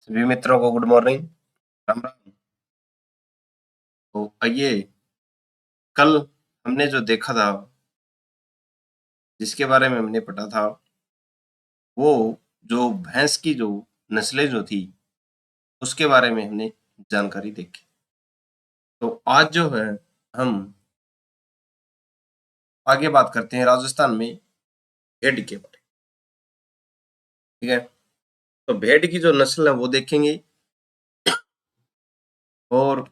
सभी मित्रों को गुड मॉर्निंग, राम राम। तो आइए, कल हमने जो देखा था, जिसके बारे में हमने पढ़ा था, वो जो भैंस की जो नस्लें जो थी, उसके बारे में हमने जानकारी देखी। तो आज जो है हम आगे बात करते हैं राजस्थान में भेड़ के बारे में। ठीक है, तो भेड़ की जो नस्ल है वो देखेंगे, और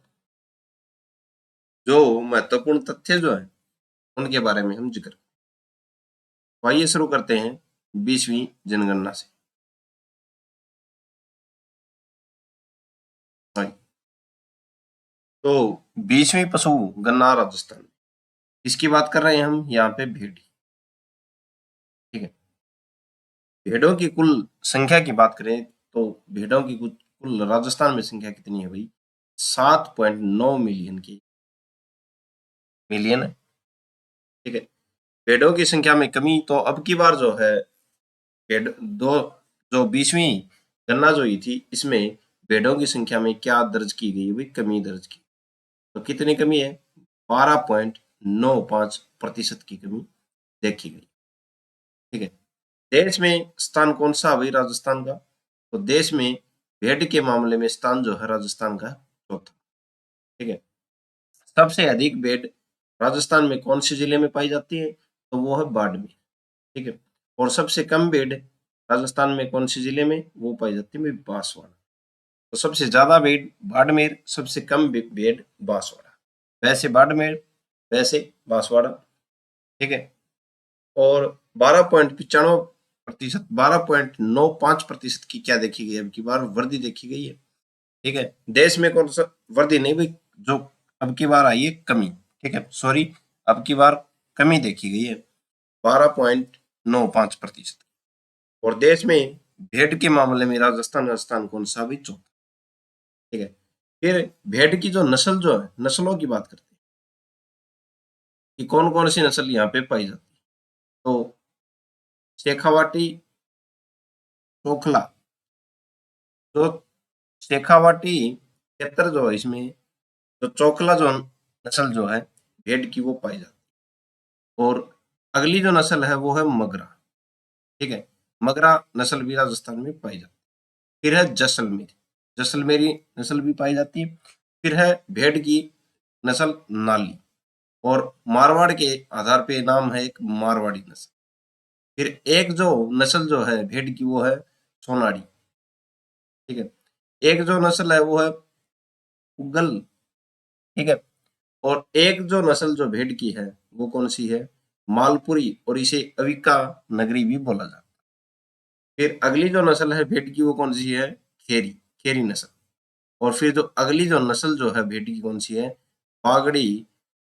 जो महत्वपूर्ण तथ्य जो है उनके बारे में हम जिक्र। तो आइए शुरू करते हैं 20वीं जनगणना से। हाँ, तो 20वीं पशु गणना राजस्थान, इसकी बात कर रहे हैं हम यहाँ पे भेड़ की। ठीक है, भेड़ों की कुल संख्या की बात करें तो भेड़ों की कुल राजस्थान में संख्या कितनी है भाई? 7.9 मिलियन की मिलियन है। ठीक है, भेड़ों की संख्या में कमी तो अब की बार जो है भेड़ दो जो 20वीं गणना जो हुई थी, इसमें भेड़ों की संख्या में क्या दर्ज की गई भाई? कमी दर्ज की। तो कितनी कमी है? 12.95% की कमी देखी गई। ठीक है, देश में स्थान कौन सा भाई राजस्थान का? तो देश में भेड़ के मामले में स्थान जो है राजस्थान का चौथा। ठीक है, सबसे अधिक भेड़ राजस्थान में कौन से जिले में पाई जाती है? तो वो है बाड़मेर। ठीक है, और सबसे कम भेड़ राजस्थान में कौन से जिले में वो पाई जाती है? बांसवाड़ा। तो सबसे ज्यादा भेड़ बाड़मेर, सबसे कम भेड़ बांसवाड़ा। वैसे बाड़मेर, वैसे बांसवाड़ा। ठीक है, और 12.95%, 12.95% की क्या देखी गई? अब की बार वृद्धि देखी गई है। ठीक है, देश में कौन सा वृद्धि नहीं भाई, जो अब की बार आई है कमी। ठीक है, सॉरी, अब की बार कमी देखी गई है 12.95%। और देश में भेड़ के मामले में राजस्थान का स्थान कौन सा भी? चौथा। ठीक है, फिर भेड़ की जो नस्ल जो है, नस्लों की बात करते हैं कि कौन कौन सी नस्ल यहाँ पे पाई जाती है। तो शेखावाटी, चोखला, जो शेखावाटी क्षेत्र जो है, इसमें जो चोखला जो नस्ल जो है भेड़ की वो पाई जाती है। और अगली जो नस्ल है वो है मगरा। ठीक है, मगरा नस्ल भी राजस्थान में पाई जाती है। फिर है जैसलमेर, जैसलमेरी नस्ल भी पाई जाती है। फिर है भेड़ की नस्ल नाली, और मारवाड़ के आधार पे नाम है एक मारवाड़ी नस्ल। फिर एक जो नस्ल जो है भेड़ की वो है सोनाड़ी। ठीक है, एक जो नस्ल है वो है उगल। ठीक है, और एक जो नस्ल जो भेड़ की है वो कौन सी है? मालपुरी, और इसे अविका नगरी भी बोला जाता है। फिर अगली जो नस्ल है भेड़ की वो कौन सी है? खेरी, खेरी नस्ल। और फिर जो अगली जो नस्ल जो है भेड़ की कौन सी है? बागड़ी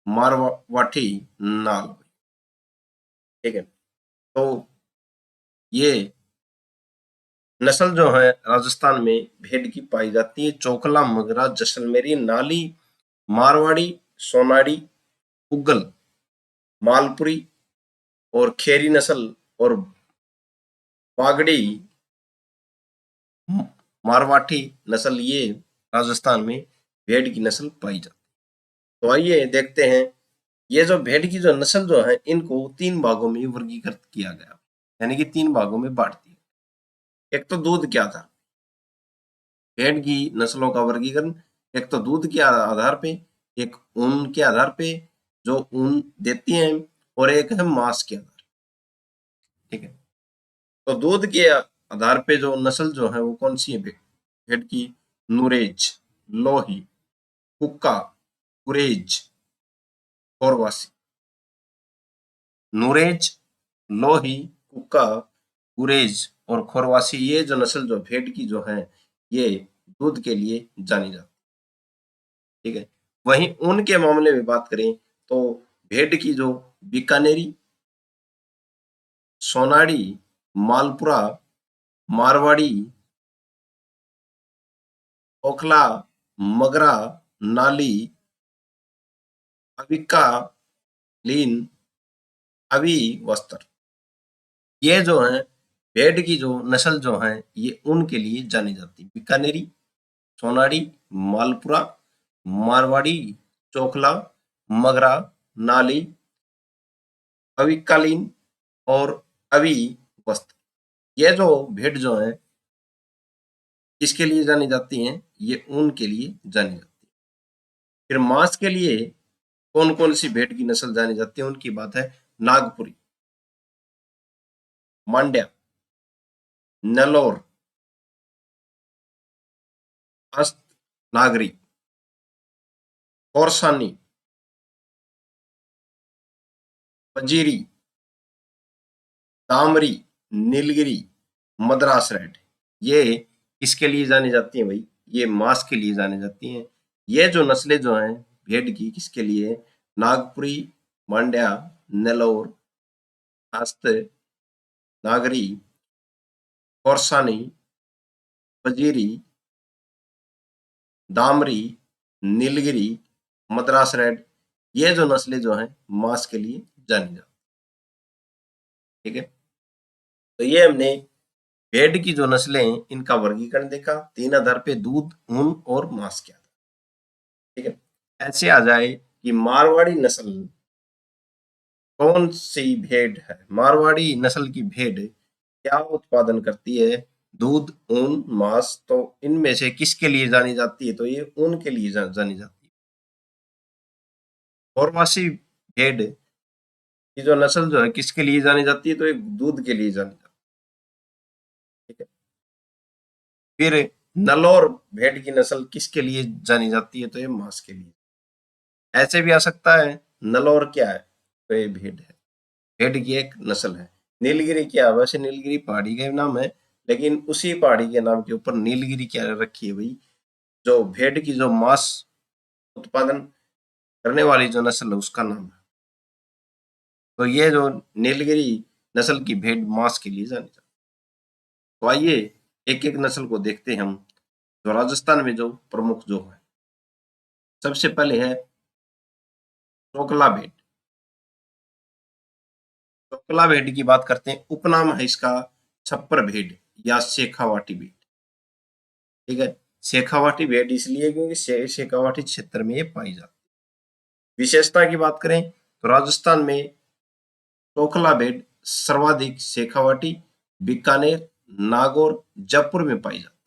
मारवाठी नाल। ठीक है, तो ये नस्ल जो है राजस्थान में भेड़ की पाई जाती है। चोकला, मगरा, जैसलमेरी, नाली, मारवाड़ी, सोनाड़ी, उगल, मालपुरी और खेरी नस्ल और बागड़ी मारवाठी नस्ल, ये राजस्थान में भेड़ की नस्ल पाई जाती है। तो आइए देखते हैं, ये जो भेड़ की जो नस्ल जो है इनको 3 भागों में वर्गीकृत किया गया, यानी कि 3 भागों में बांट दिया। एक तो दूध के आधार, भेड़ की नस्लों का वर्गीकरण एक तो दूध के आधार पे, एक ऊन के आधार पे जो ऊन देती हैं, और एक है मांस के आधार। ठीक है, तो दूध के आधार पे जो नस्ल जो है वो कौन सी है? भेड़ की नुरेज, लोही, कुक्का, कुरेज, खोरवासी। नुरेज, लोही, कुक्का, कुरेज और खोरवासी, ये जो नस्ल जो भेड़ की जो है ये दूध के लिए जानी जाती है। ठीक है, वहीं ऊन के मामले में बात करें तो भेड़ की जो बीकानेरी, सोनाड़ी, मालपुरा, मारवाड़ी, ओखला, मगरा, नाली, अविका, लीन, अवी वस्त्र, ये जो है भेड़ की जो नस्ल जो है ये ऊन के लिए जानी जाती है। बीकानेरी, सोनारी, मालपुरा, मारवाड़ी, चोखला, मगरा, नाली, अविकालीन और अवी वस्त्र। ये जो भेड़ जो है किसके लिए जानी जाती हैं? ये ऊन के लिए जानी जाती है। फिर मांस के लिए कौन कौन सी भेड़ की नस्ल जानी जाती है उनकी बात है। नागपुरी, मांड्या, नेलोर, अस्त नागरी, कौरसानी, पंजीरी, तामरी, नीलगिरी, मद्रास रेड। ये किसके लिए जानी जाती हैं भाई? ये मांस के लिए जानी जाती हैं। ये जो नस्लें जो हैं भेड़ की किसके लिए? नागपुरी, मांड्या, नेलोर, अस्त नागरी, कौरसानी, पंजीरी, दामरी, नीलगिरी, मद्रास रेड। ये जो नस्लें जो हैं मांस के लिए जानी जाती। ठीक है, तो ये हमने भेड़ की जो नस्लें हैं इनका वर्गीकरण देखा। 3 आधार पे दूध, ऊन और मांस के आधार। ठीक है, ऐसे आ जाए कि मारवाड़ी नस्ल कौन सी भेड़ है? मारवाड़ी नस्ल की भेड़ क्या उत्पादन करती है? दूध, ऊन, मांस। तो इनमें से किसके लिए जानी जाती है? तो ये ऊन के लिए जानी जाती है। गौरवासी भेड़ की जो नस्ल जो है किसके लिए जानी जाती है? तो एक दूध के लिए जानी जाती है। ठीक है, फिर नलौर भेड़ की नस्ल किसके लिए जानी जाती है? तो ये मांस के लिए। ऐसे भी आ सकता है नलौर क्या है? तो ये भेड़ है, भेड़ की एक नस्ल है। नीलगिरी क्या है? वैसे नीलगिरी पहाड़ी का नाम है, लेकिन उसी पहाड़ी के नाम के ऊपर नीलगिरी क्या रखी है भाई? जो भेड़ की जो मांस उत्पादन करने वाली जो नस्ल है उसका नाम है। तो ये जो नीलगिरी नस्ल की भेड़ मांस के लिए जानी जाती है। तो आइए एक एक नस्ल को देखते हैं हम, जो राजस्थान में जो प्रमुख जो है। सबसे पहले है चोकला भेड़। चोकला भेड़ की बात करते हैं, उपनाम है इसका छप्पर भेड़ या शेखावाटी भेड़। ठीक है, शेखावाटी भेड़ इसलिए क्योंकि शेखावाटी क्षेत्र में ये पाई जाती है। विशेषता की बात करें तो राजस्थान में चोकला भेड़ सर्वाधिक शेखावाटी, बीकानेर, नागौर, जयपुर में पाई जाती है।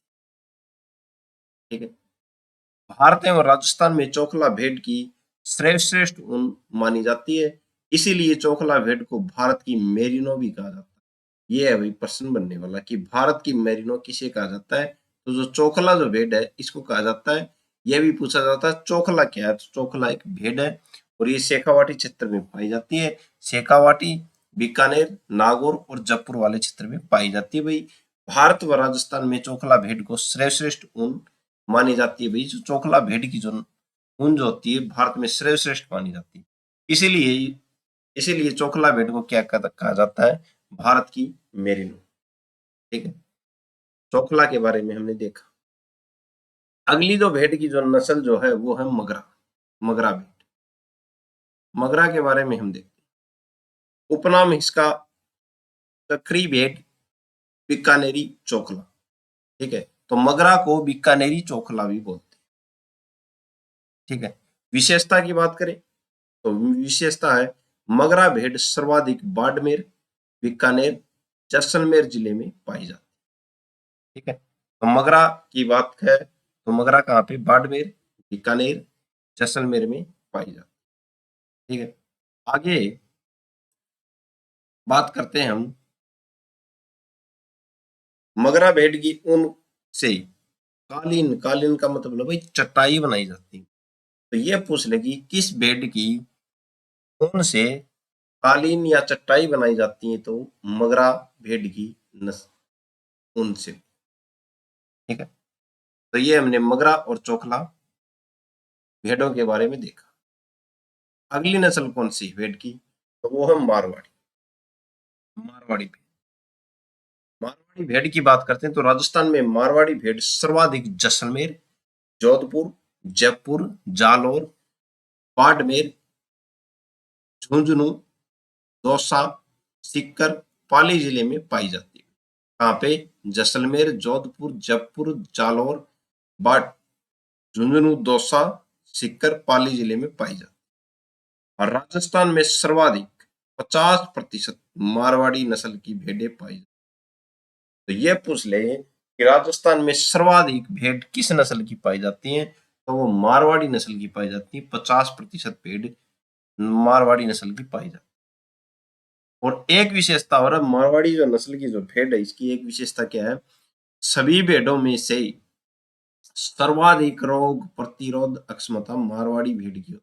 ठीक है, भारत एवं राजस्थान में चोकला भेड़ की श्रेष्ठ ऊन मानी जाती है। इसीलिए चोकला भेड़ को भारत की मेरिनो भी कहा जाता है। ये है भाई प्रश्न बनने वाला कि भारत की मेरिनो किसे कहा जाता है? तो जो चोकला जो भेड़ है इसको कहा जाता है। यह भी पूछा जाता है चोकला क्या है? तो चोकला एक भेड़ है और ये शेखावाटी क्षेत्र में पाई जाती है। शेखावाटी, बीकानेर, नागौर और जयपुर वाले क्षेत्र में पाई जाती है। भाई भारत व राजस्थान में चोकला भेड़ को श्रेष्ठ ऊन मानी जाती है। भाई जो चोकला भेड़ की जो ऊन जो होती है भारत में श्रेष्ठ मानी जाती है। इसीलिए इसीलिए चोकला भेड़ को क्या कहा जाता है? भारत की मेरिनो। ठीक है, चोकला के बारे में हमने देखा। अगली जो भेड़ की जो नस्ल जो है वो है मगरा, मगरा भेड़। मगरा के बारे में हम देखते हैं। उपनाम इसका ककरी भेड़, बीकानेरी चोकला। ठीक है, तो मगरा को बीकानेरी चोकला भी बोलते हैं। ठीक है, विशेषता की बात करें तो विशेषता है मगरा भेड़ सर्वाधिक बाड़मेर, बीकानेर, जैसलमेर जिले में पाई जाती है। ठीक है, तो मगरा की बात है तो मगरा कहाँ पे? बाड़मेर, बीकानेर, जैसलमेर में पाई जाती है। ठीक है, आगे बात करते हैं हम मगरा भेड़ की ऊन से कालीन। कालीन का मतलब भाई चटाई बनाई जाती है। तो ये पूछ ले कि किस भेड़ की ऊन से कालीन या चटाई बनाई जाती है? तो मगरा भेड़ की नस ऊन से। ठीक है, तो ये हमने मगरा और चोखला भेड़ों के बारे में देखा। अगली नस्ल कौन सी भेड़ की? तो वो है मारवाड़ी, मारवाड़ी भेड़। मारवाड़ी भेड़ की बात करते हैं तो राजस्थान में मारवाड़ी भेड़ सर्वाधिक जैसलमेर, जोधपुर, जयपुर, जालौर, बाड़मेर, झुंझुनू, दौसा, सीकर, पाली जिले में पाई जाती है। कहाँ पे? जैसलमेर, जोधपुर, जयपुर, जालौर, बाट, झुंझुनू, दौसा, सीकर, पाली जिले में पाई जाती है। और राजस्थान में सर्वाधिक 50% मारवाड़ी नस्ल की भेड़ें पाई जाती। तो ये पूछ ले कि राजस्थान में सर्वाधिक भेड़ किस नस्ल की पाई जाती है, तो वो मारवाड़ी नस्ल की पाई जाती है। 50% भेड़ मारवाड़ी नस्ल की पाई जाती है। और एक विशेषता और मारवाड़ी जो नस्ल की जो भेड़ है, इसकी एक विशेषता क्या है? सभी भेड़ों में से सर्वाधिक रोग प्रतिरोध क्षमता मारवाड़ी भेड़ की होती है।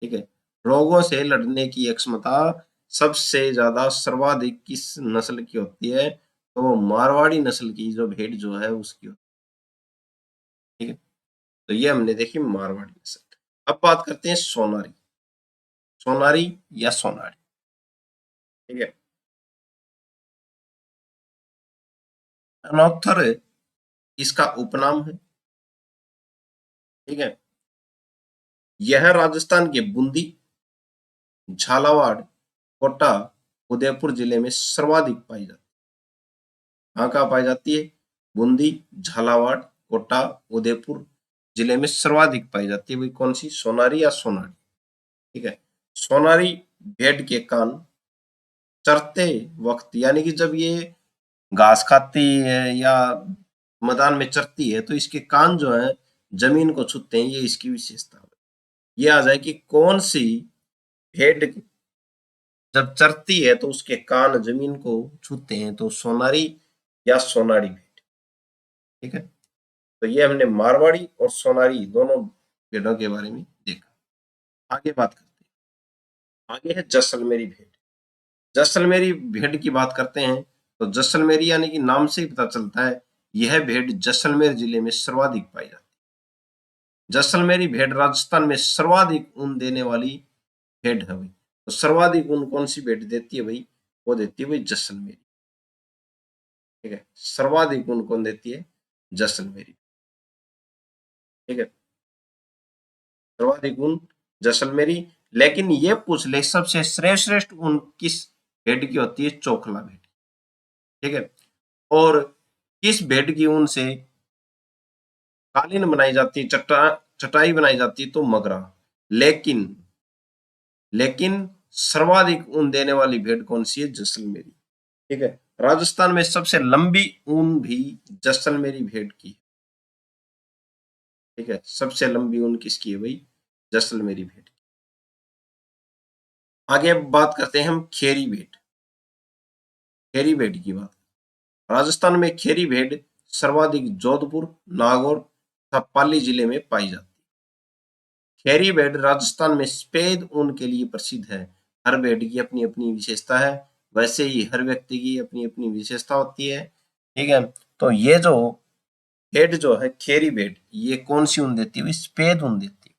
ठीक है, रोगों से लड़ने की क्षमता सबसे ज्यादा सर्वाधिक किस नस्ल की होती है, तो वो मारवाड़ी नस्ल की जो भेड़ जो है उसकी होती है। ठीक है, तो ये हमने देखी मारवाड़ी नस्ल। अब बात करते हैं सोनारी। सोनारी या सोनारी, ठीक है, अनोथर इसका उपनाम है। ठीक है, यह राजस्थान के बूंदी, झालावाड़, कोटा, उदयपुर जिले में सर्वाधिक पाई जाती है। कहाँ पाई जाती है? बूंदी, झालावाड़, कोटा, उदयपुर जिले में सर्वाधिक पाई जाती है। भाई कौन सी? सोनारी या सोनारी। ठीक है, सोनारी भेड़ के कान चरते वक्त, यानी कि जब ये घास खाती है या मैदान में चरती है, तो इसके कान जो है जमीन को छूते हैं। ये इसकी विशेषता है। ये आ जाए कि कौन सी भेड़ जब चरती है तो उसके कान जमीन को छूते हैं, तो सोनारी या सोनारी भेड़। ठीक है, तो ये हमने मारवाड़ी और सोनारी दोनों भेड़ों के बारे में देखा। आगे बात करते हैं। आगे है जैसलमेरी भेड़। जैसलमेरी भेड़ की बात करते हैं, तो जैसलमेरी यानी कि नाम से ही पता चलता है, यह भेड़ जैसलमेर जिले में सर्वाधिक पाई जाती है। जैसलमेरी भेड़ राजस्थान में सर्वाधिक ऊन देने वाली भेड़ है भाई। तो सर्वाधिक ऊन कौन सी भेड़ देती है भाई? वो देती है भाई जैसलमेरी। ठीक है, सर्वाधिक ऊन कौन देती है? जैसलमेरी। ठीक है, सर्वाधिक ऊन जैसलमेरी। लेकिन ये पूछ ले सबसे श्रेष्ठ ऊन किस भेड़ की होती है? चोखला भेड़। ठीक है, और किस भेड़ की ऊन से कालीन बनाई जाती है, चटाई बनाई जाती है? तो मगरा। लेकिन लेकिन सर्वाधिक ऊन देने वाली भेड़ कौन सी है? जैसलमेरी। ठीक है, राजस्थान में सबसे लंबी ऊन भी जैसलमेरी भेड़ की। ठीक है, सबसे लंबी ऊन किसकी है भाई? जैसलमेरी भेड़। आगे बात करते हैं हम खेरी भेड़। खेरी भेड़ की बात, राजस्थान में खेरी भेड़ सर्वाधिक जोधपुर, नागौर तथा पाली जिले में पाई जाती है। खेरी भेड़ राजस्थान में सफेद ऊन के लिए प्रसिद्ध है। हर भेड़ की अपनी अपनी विशेषता है, वैसे ही हर व्यक्ति की अपनी अपनी विशेषता होती है। ठीक है, तो ये जो भेड़ जो है खेरी भेड़, ये कौन सी ऊन देती है? सफेद ऊन देती है।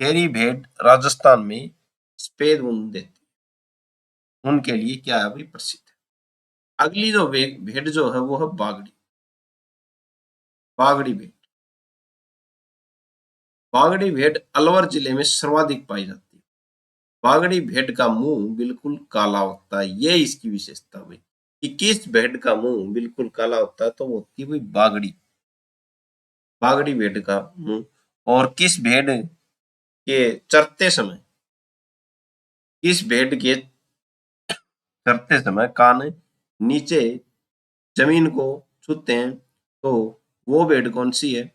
खेरी भेड़ राजस्थान में सफेद ऊन देती है, उनके लिए क्या है भाई? प्रसिद्ध है। अगली जो भेड़ जो है वो है बागड़ी। बागड़ी भेड़, बागड़ी भेड़ अलवर जिले में सर्वाधिक पाई जाती है। बागड़ी भेड़ का मुंह बिल्कुल काला होता है। ये इसकी विशेषता हुई कि किस भेड़ का मुंह बिल्कुल काला होता है, तो वो होती है भाई बागड़ी। बागड़ी भेड़ का मुंह। और किस भेड़ के चरते समय, किस भेड़ के चरते समय कान नीचे जमीन को छूते हैं, तो वो भेड़ कौन सी है?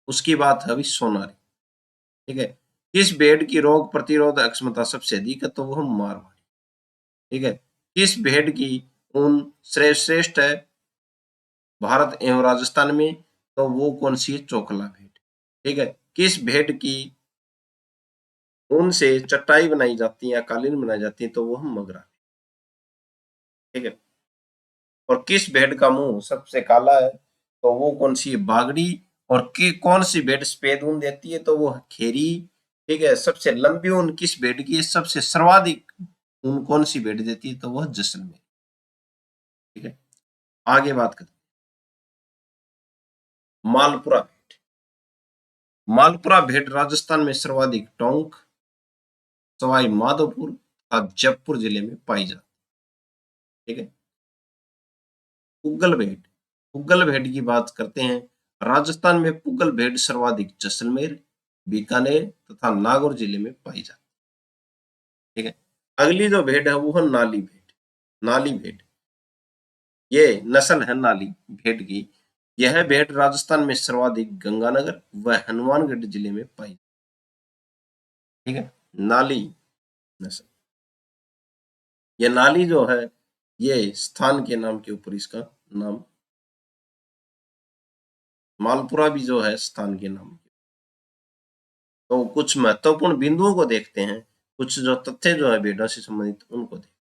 उसकी बात है अभी सोनारी। ठीक है, किस भेड़ की रोग प्रतिरोधक क्षमता सबसे अधिक है? तो वो मारवाड़ी। ठीक है, किस भेड़ की ऊन श्रेष्ठ है भारत एवं राजस्थान में? तो वो कौन सी है? चोखला भेड़। ठीक है, किस भेड़ की ऊन से चटाई बनाई जाती है या कालीन बनाई जाती है? तो वो मगरा। ठीक है, और किस भेड़ का मुंह सबसे काला है? तो वो कौन सी है? बागड़ी। और कौन सी भेड़ सफेद ऊन देती है? तो वो है खेरी। ठीक है, सबसे लंबी ऊन किस भेड़ की है? सबसे सर्वाधिक ऊन कौन सी भेड़ देती है? तो वह जैसलमेर। ठीक है, आगे बात करते हैं मालपुरा भेड़। मालपुरा भेड़ राजस्थान में सर्वाधिक टोंक, सवाई माधोपुर और जयपुर जिले में पाई जाती है। ठीक है, पुग्गल भेड़। पुग्गल भेड़ की बात करते हैं, राजस्थान में पुग्गल भेड़ सर्वाधिक जैसलमेर, बीकानेर तथा नागौर जिले में पाई जाती है। ठीक है, अगली जो भेड़ है वो है नाली भेड़। नाली भेड़, ये नस्ल है नाली भेड़ की। यह भेड़ राजस्थान में सर्वाधिक गंगानगर व हनुमानगढ़ जिले में पाई। ठीक है, नाली नस्ल। ये नाली जो है ये स्थान के नाम के ऊपर इसका नाम, मालपुरा भी जो है स्थान के नाम। तो कुछ महत्वपूर्ण बिंदुओं को देखते हैं, कुछ जो तथ्य जो है भेड़ों से संबंधित उनको देखते हैं।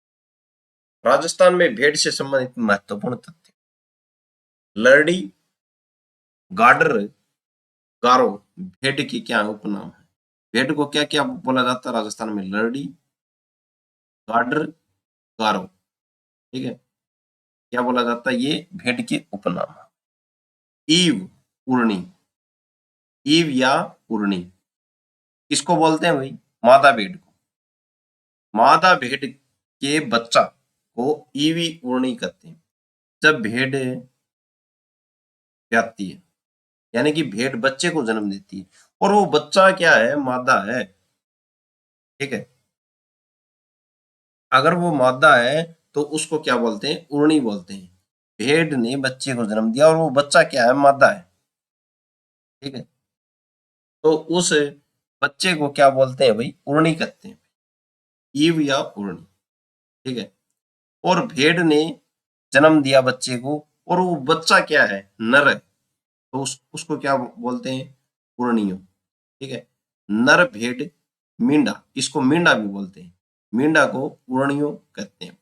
राजस्थान में भेड़ से संबंधित महत्वपूर्ण तथ्य, लरडी, गाडर, गारो भेड़ की क्या उपनाम है? भेड़ को क्या क्या बोला जाता है राजस्थान में? लरडी, गाडर, गारो। ठीक है, क्या बोला जाता है? ये भेड़ के उपनाम है। ईव, उड़नी, ईव या उड़नी किसको बोलते हैं भाई? मादा भेड़ को। मादा भेड़ के बच्चा को ईवी उड़नी कहते हैं। जब भेड़ ब्याती है, यानी कि भेड़ बच्चे को जन्म देती है, और वो बच्चा क्या है? मादा है। ठीक है, अगर वो मादा है तो उसको क्या बोलते हैं? उड़नी बोलते हैं। भेड़ ने बच्चे को जन्म दिया और वो बच्चा क्या है? मादा है। ठीक है, तो उस बच्चे को क्या बोलते हैं भाई? उड़नी कहते हैं, ईव या उड़नी। ठीक है, और भेड़ ने जन्म दिया बच्चे को और वो बच्चा क्या है? नर है, तो उसको क्या बोलते हैं? उड़नियो। ठीक है, नर भेड़ मींडा, इसको मींडा भी बोलते हैं, मींडा को उड़नियो कहते हैं।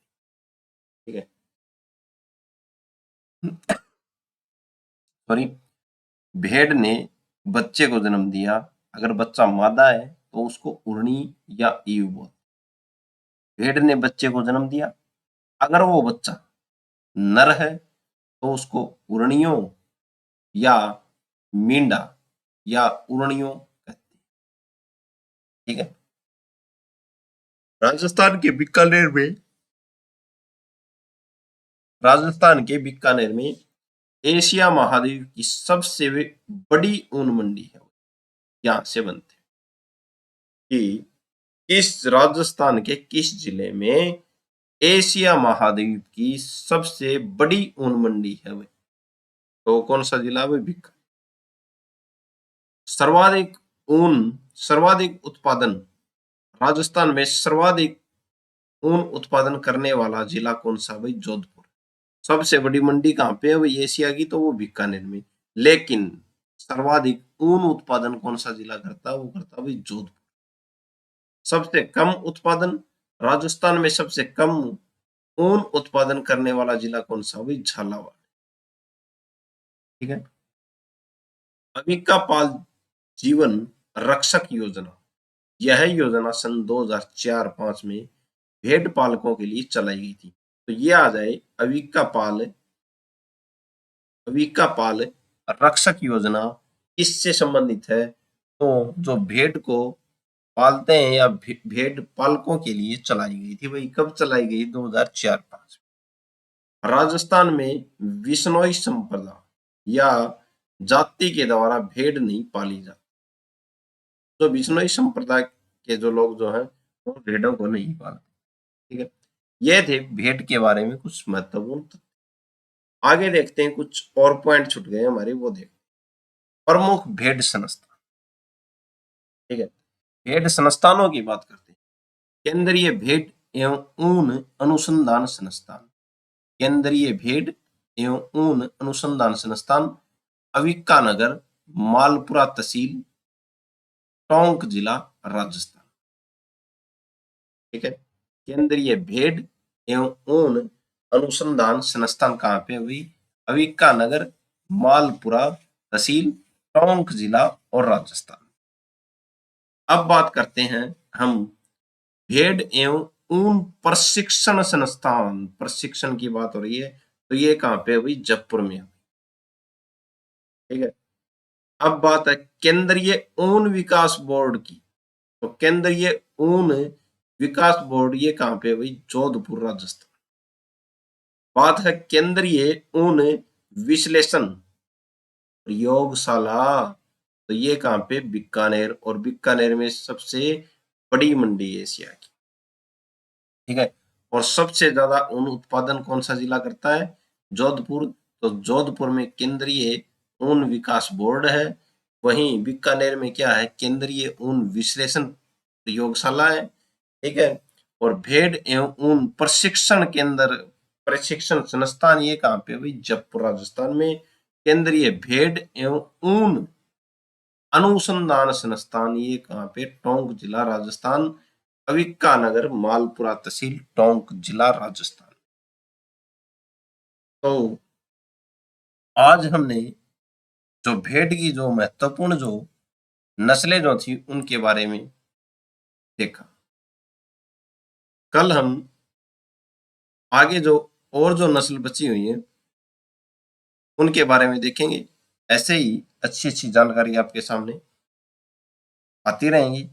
ठीक है, सॉरी, भेड़ ने बच्चे को जन्म दिया, अगर बच्चा मादा है तो उसको उड़नी या ईव बोलते हैं। भेड़ ने बच्चे को जन्म दिया, अगर वो बच्चा नर है तो उसको उड़नियो या मींडा या उड़नियो कहते हैं। ठीक है, राजस्थान के बीकानेर में, राजस्थान के बीकानेर में एशिया महाद्वीप की सबसे बड़ी ऊन मंडी है। यहां से बनते हैं कि किस राजस्थान के किस जिले में एशिया महाद्वीप की सबसे बड़ी ऊन मंडी है? तो कौन सा जिला है? बीकानेर। सर्वाधिक ऊन, सर्वाधिक उत्पादन, राजस्थान में सर्वाधिक ऊन उत्पादन करने वाला जिला कौन सा भाई? जोधपुर। सबसे बड़ी मंडी कहाँ पे है भाई एशिया की? तो वो बीकानेर में। लेकिन सर्वाधिक ऊन उत्पादन कौन सा जिला करता है? वो करता है भाई जोधपुर। सबसे कम उत्पादन, राजस्थान में सबसे कम ऊन उत्पादन करने वाला जिला कौन सा भाई? झालावाड़। ठीक है, अविका पाल जीवन रक्षक योजना, यह योजना सन 2004-5 में भेड़ पालकों के लिए चलाई गई थी। तो ये आ जाए अविका पाल रक्षक योजना किससे संबंधित है? तो जो भेड़ को पालते हैं या भेड़ पालकों के लिए चलाई गई थी भाई। कब चलाई गई? 2004-5। राजस्थान में विश्नोई संप्रदाय या जाति के द्वारा भेड़ नहीं पाली जाती। तो विश्नोई संप्रदाय के जो लोग जो हैं वो भेड़ों को नहीं पालते। ठीक है, ये थे भेड़ के बारे में कुछ महत्वपूर्ण तथ्य। आगे देखते हैं, कुछ और पॉइंट छूट गए हमारे, वो देखते हैं। प्रमुख भेड़ संस्थान। ठीक है, भेड़ संस्थानों की बात करते हैं। केंद्रीय भेड़ एवं ऊन अनुसंधान संस्थान, केंद्रीय भेड़ एवं ऊन अनुसंधान संस्थान, अविका नगर, मालपुरा तहसील, टोंक जिला, राजस्थान। ठीक है, केंद्रीय भेड़ एवं ऊन अनुसंधान संस्थान कहाँ पे हुई? अविका नगर, मालपुरा तहसील, टोंक जिला और राजस्थान। अब बात करते हैं हम भेड़ एवं ऊन प्रशिक्षण संस्थान, प्रशिक्षण की बात हो रही है, तो ये कहाँ पे हुई? जयपुर में। ठीक है, अब बात है केंद्रीय ऊन विकास बोर्ड की, तो केंद्रीय ऊन विकास बोर्ड ये कहाँ पे हुई? जोधपुर, राजस्थान। बात है केंद्रीय ऊन विश्लेषण प्रयोगशाला। तो ये कहाँ पे? बीकानेर, और बीकानेर में सबसे बड़ी मंडी है एशिया की, ठीक है। और सबसे ज्यादा ऊन उत्पादन कौन सा जिला करता है? जोधपुर। तो जोधपुर में केंद्रीय ऊन विकास बोर्ड है। वहीं बीकानेर में क्या है? केंद्रीय ऊन विश्लेषण प्रयोगशाला है, ठीक है। और भेड़ एवं ऊन प्रशिक्षण केंद्र, प्रशिक्षण संस्थान ये कहाँ पे? भाई जयपुर राजस्थान में। केंद्रीय भेड़ एवं ऊन अनुसंधान संस्थान ये कहाँ पे? टोंक जिला राजस्थान, अविक्का नगर, मालपुरा तहसील, टोंक जिला राजस्थान। तो आज हमने जो भेड़ की जो महत्वपूर्ण जो नस्लें जो थी उनके बारे में देखा। कल हम आगे जो और जो नस्ल बची हुई है उनके बारे में देखेंगे। ऐसे ही अच्छी अच्छी जानकारी आपके सामने आती रहेंगी।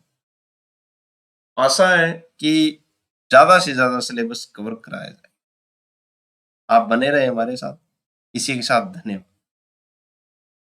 आशा है कि ज्यादा से ज्यादा सिलेबस कवर कराया जाए। आप बने रहे हमारे साथ। इसी के साथ धन्यवाद।